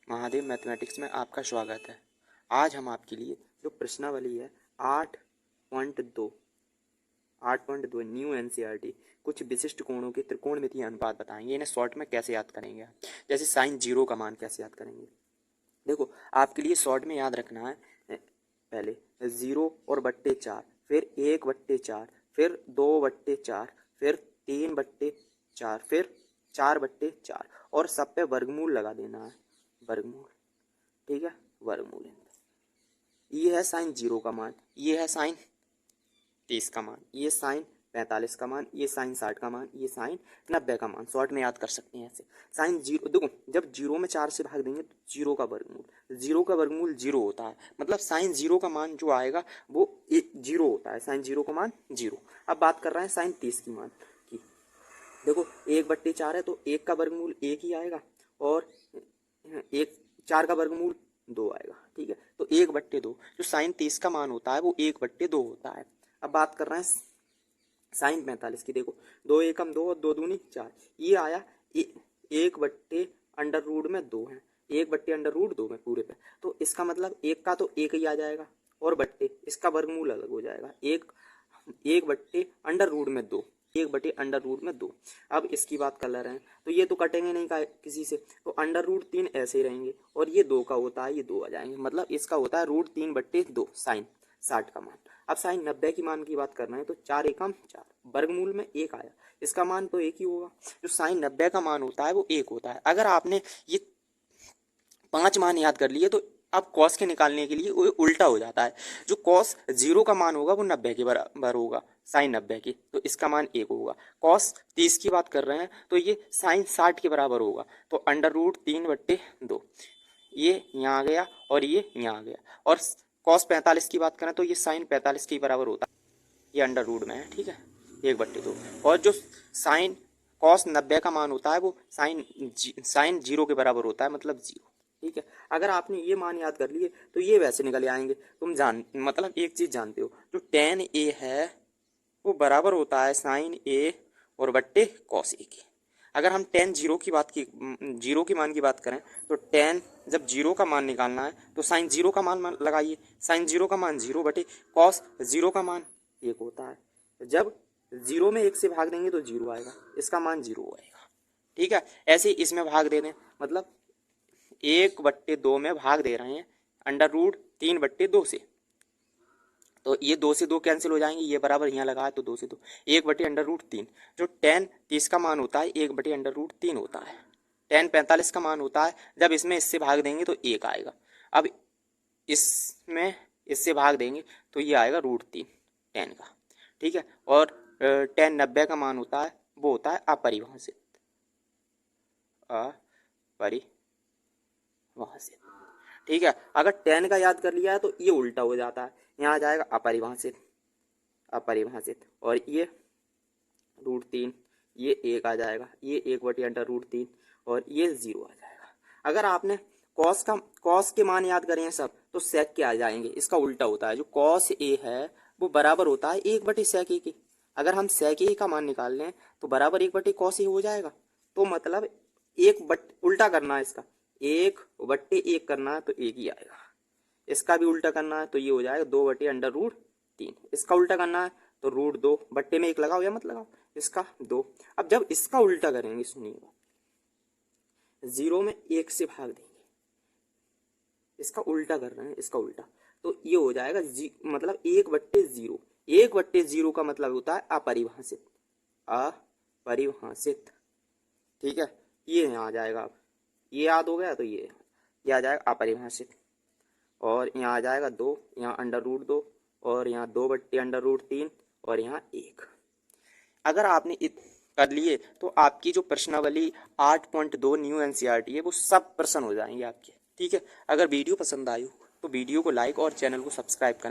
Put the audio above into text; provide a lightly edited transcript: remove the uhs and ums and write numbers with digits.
Mahadev mathematics में आपका स्वागत है। आज हम आपके लिए जो प्रश्नावली है 8.2 न्यू एनसीईआरटी कुछ विशिष्ट कोणों के त्रिकोणमितीय अनुपात बताएंगे। इन्हें शॉर्ट में कैसे याद करेंगे आप, जैसे साइन जीरो का मान कैसे याद करेंगे। देखो आपके लिए शॉर्ट में याद रखना है, पहले 0 और बट्टे 4, फिर 1/4, फिर 2/4, फिर 3/4, फिर 4/4 और सब पे वर्गमूल लगा देना है, वर्गमूल। ठीक है, वर्गमूल। ये है साइन 0 का मान, ये है साइन 30 का मान, ये साइन 45 का मान, ये साइन 60 का मान, ये साइन 90 का मान। शॉर्ट में याद कर सकते हैं ऐसे। साइन 0 देखो, जब 0 में 4 से भाग देंगे तो 0 का वर्गमूल, 0 का वर्गमूल 0 होता है। मतलब साइन 0 का मान जो आएगा वो 0 होता है। साइन 0 का मान 0। अब बात कर रहे हैं साइन 30 की मान की। देखो 1/4 है तो 1 का वर्गमूल 1 ही आएगा और 4 का वर्गमूल 2 आएगा। ठीक है, तो 1/2 जो साइन 30 का मान होता है वो 1/2 होता है। अब बात कर रहे हैं साइन 45 की। देखो 2 एकम 2 और 2 दूनी 4, ये आया 1/√2 है, 1/√2 में पूरे पे। तो इसका मतलब 1 का तो 1 ही आ जाएगा और बट्टे इसका वर्गमूल अलग हो जाएगा, 1/√2, 1/√2। अब इसकी बात कर ले रहे हैं तो ये तो कटेंगे नहीं किसी से, तो √3 ऐसे ही रहेंगे और ये 2 का होता है, ये 2 आ जाएंगे। मतलब इसका होता है √3/2 साइन 60 का मान। अब साइन 90 की मान की बात करना है तो 4 एकम 4, वर्गमूल में 1 आया, इसका मान तो 1 ही होगा। जो साइन 90 का मान होता है वो 1 होता है। अगर आपने ये 5 मान याद कर लिए तो अब कॉस के निकालने के लिए वो उल्टा हो जाता है। जो कॉस 0 का मान होगा वो 90 के बराबर होगा, साइन 90 की, तो इसका मान 1 होगा। कॉस 30 की बात कर रहे हैं तो ये साइन 60 के बराबर होगा, तो √3/2 ये यहाँ आ गया और ये यहाँ आ गया। और कॉस 45 की बात करें तो ये साइन 45 के बराबर होता है, ये √ में है। ठीक है, 1/2। और जो साइन कॉस 90 का मान होता है वो साइन 0 के बराबर होता है, मतलब 0। ठीक है, अगर आपने ये मान याद कर लिए तो ये वैसे निकल आएंगे। तुम मतलब एक चीज जानते हो, जो tan a है वो बराबर होता है साइन a और बट्टे कॉस a के। अगर हम tan 0 की बात की, 0 की मान की बात करें तो tan जब 0 का मान निकालना है तो साइन 0 का मान लगाइए, साइन 0 का मान 0 बटे कॉस 0 का मान 1 होता है। जब 0 में 1 से भाग देंगे तो 0 आएगा, इसका मान 0 आएगा। ठीक है, ऐसे ही इसमें भाग दे दें, मतलब 1/2 में भाग दे रहे हैं √3/2 से, तो ये 2 से 2 कैंसिल हो जाएंगे, ये बराबर यहाँ लगा है तो 2 से 2, 1/√3। जो tan 30 का मान होता है 1/√3 होता है। tan 45 का मान होता है, जब इसमें इससे भाग देंगे तो 1 आएगा। अब इसमें इससे भाग देंगे तो ये आएगा √3 tan का। ठीक है, और tan 90 का मान होता है वो होता है अपरिभाषित, अपरिभाषित। ठीक है, अगर tan का याद कर लिया है तो ये उल्टा हो जाता है, यहाँ आ जाएगा अपरिभाषित, अपरिभाषित। और ये √3, ये 1 आ जाएगा, ये 1/√3 और ये 0 आ जाएगा। अगर आपने कॉस के मान याद करें सब तो सेक के आ जाएंगे, इसका उल्टा होता है। जो कॉस a है वो बराबर होता है 1/sec a के। अगर हम sec a का मान निकाल लें तो बराबर 1/cos a हो जाएगा। तो मतलब उल्टा करना है इसका, 1/1 करना है तो 1 ही आएगा। इसका भी उल्टा करना है तो ये हो जाएगा 2/√3। इसका उल्टा करना है तो √2, बट्टे में 1 लगाओ या मत लगाओ, इसका 2। अब जब इसका उल्टा करेंगे, सुनिएगा, 0 में 1 से भाग देंगे, इसका उल्टा कर रहे हैं, इसका उल्टा, तो ये हो जाएगा मतलब 1/0। 1/0 का मतलब होता है अपरिभाषित, अपरिभाषित। ठीक है, ये यहाँ आ जाएगा। अब ये याद हो गया तो ये आ जाएगा अपरिभाषित, और यहाँ आ जाएगा 2, यहाँ √2 और यहाँ 2/√3 और यहाँ 1। अगर आपने कर लिए तो आपकी जो प्रश्नावली 8.2 न्यू एनसीईआरटी है वो सब प्रश्न हो जाएंगे आपके। ठीक है, अगर वीडियो पसंद आई हो तो वीडियो को लाइक और चैनल को सब्सक्राइब करें।